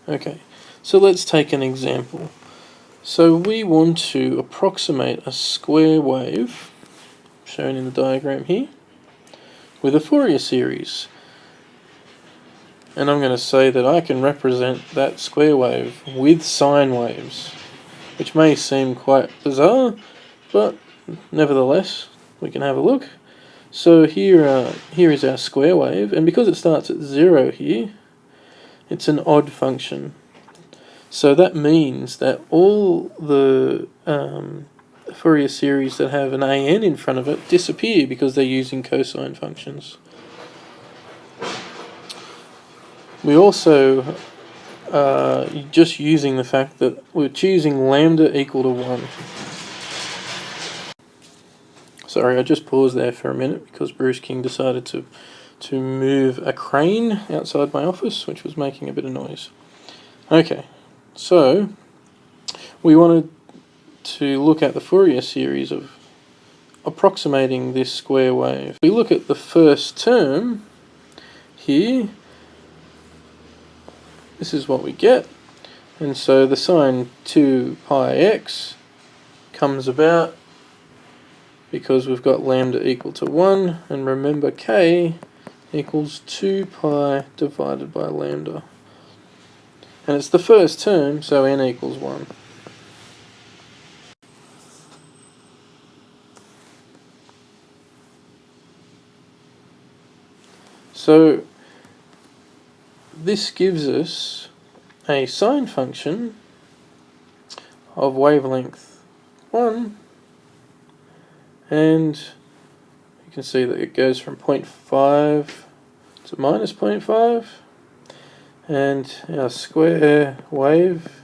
Okay, so let's take an example. So we want to approximate a square wave, shown in the diagram here, with a Fourier series. And I'm going to say that I can represent that square wave with sine waves, which may seem quite bizarre, but nevertheless, we can have a look. So here is our square wave, and because it starts at 0 here, it's an odd function. So that means that all the Fourier series that have an an in front of it disappear because they're using cosine functions. We also just using the fact that we're choosing lambda equal to 1. Sorry, I just paused there for a minute because Bruce King decided to move a crane outside my office, which was making a bit of noise. Okay, so we wanted to look at the Fourier series of approximating this square wave. If we look at the first term here, this is what we get. And so the sine 2 pi x comes about because we've got lambda equal to 1, and remember k equals 2 pi divided by lambda. And it's the first term, so n equals 1. So this gives us a sine function of wavelength 1, and you can see that it goes from 0.5 to minus 0.5, and our square wave,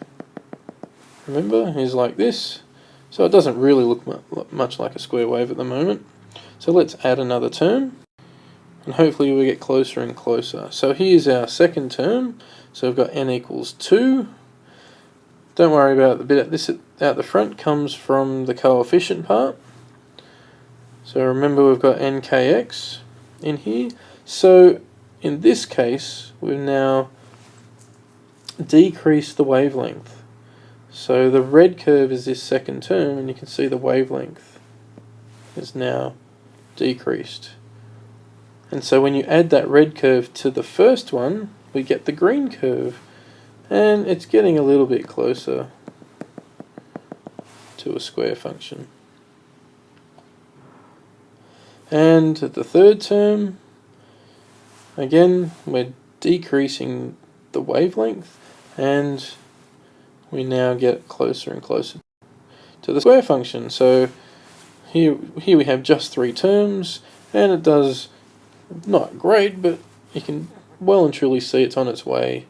remember, is like this. So it doesn't really look much like a square wave at the moment. So let's add another term, and hopefully we get closer and closer. So here's our second term. So we've got n equals 2. Don't worry about the bit at this out the front, comes from the coefficient part. So remember we've got nkx in here. So in this case we've now decreased the wavelength. So the red curve is this second term, and you can see the wavelength is now decreased. And so when you add that red curve to the first one, we get the green curve. And it's getting a little bit closer to a square function. And the third term, again, we're decreasing the wavelength, and we now get closer and closer to the square function. So here we have just 3 terms, and it does not great, but you can well and truly see it's on its way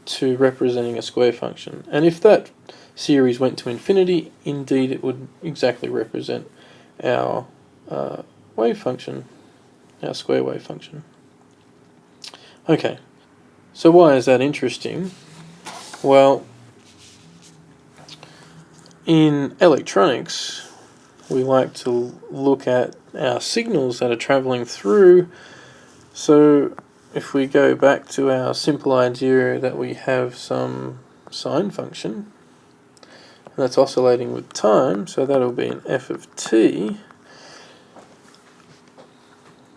to representing a square function. And if that series went to infinity, indeed it would exactly represent our wave function, our square wave function. Okay, so why is that interesting? Well, in electronics, we like to look at our signals that are travelling through. So if we go back to our simple idea that we have some sine function, and that's oscillating with time, so that'll be an f of t.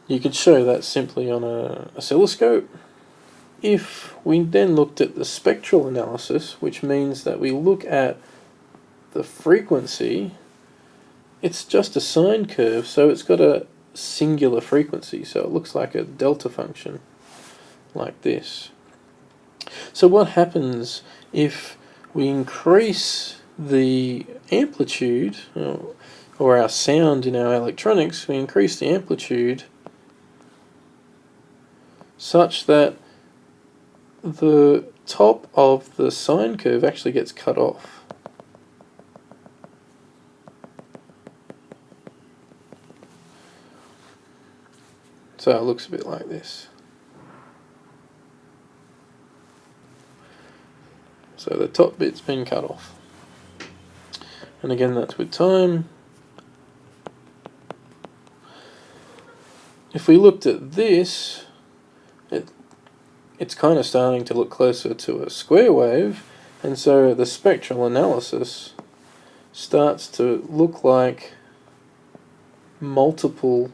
You could show that simply on an oscilloscope. If we then looked at the spectral analysis, which means that we look at the frequency, it's just a sine curve, so it's got a singular frequency, so it looks like a delta function, like this. So what happens if we increase the amplitude, or our sound in our electronics, we increase the amplitude such that the top of the sine curve actually gets cut off. So it looks a bit like this. So the top bit's been cut off. And again, that's with time. If we looked at this, it's kind of starting to look closer to a square wave, and so the spectral analysis starts to look like multiple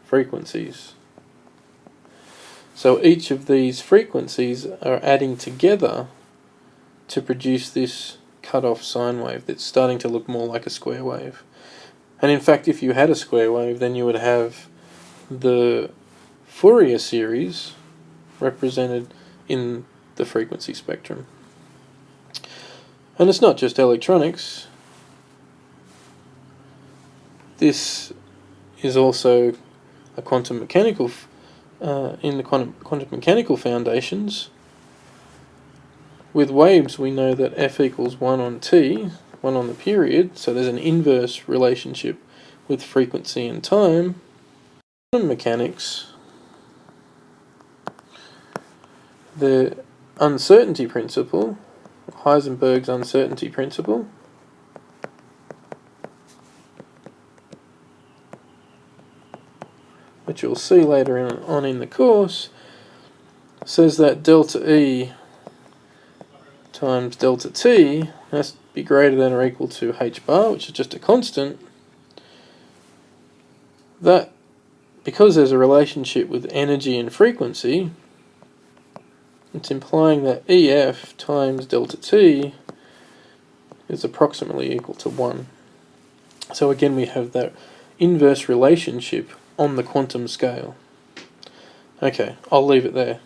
frequencies. So each of these frequencies are adding together to produce this cut-off sine wave that's starting to look more like a square wave. And in fact, if you had a square wave, then you would have the Fourier series represented in the frequency spectrum. And it's not just electronics. This is also a quantum mechanical, in the quantum mechanical foundations. With waves, we know that f equals 1 on t, 1 on the period, so there's an inverse relationship with frequency and time. Quantum mechanics, the uncertainty principle, Heisenberg's uncertainty principle, which you'll see later on in the course, says that delta E times delta T has to be greater than or equal to h bar, which is just a constant. That, because there's a relationship with energy and frequency, it's implying that EF times delta T is approximately equal to 1. So again, we have that inverse relationship on the quantum scale. Okay, I'll leave it there.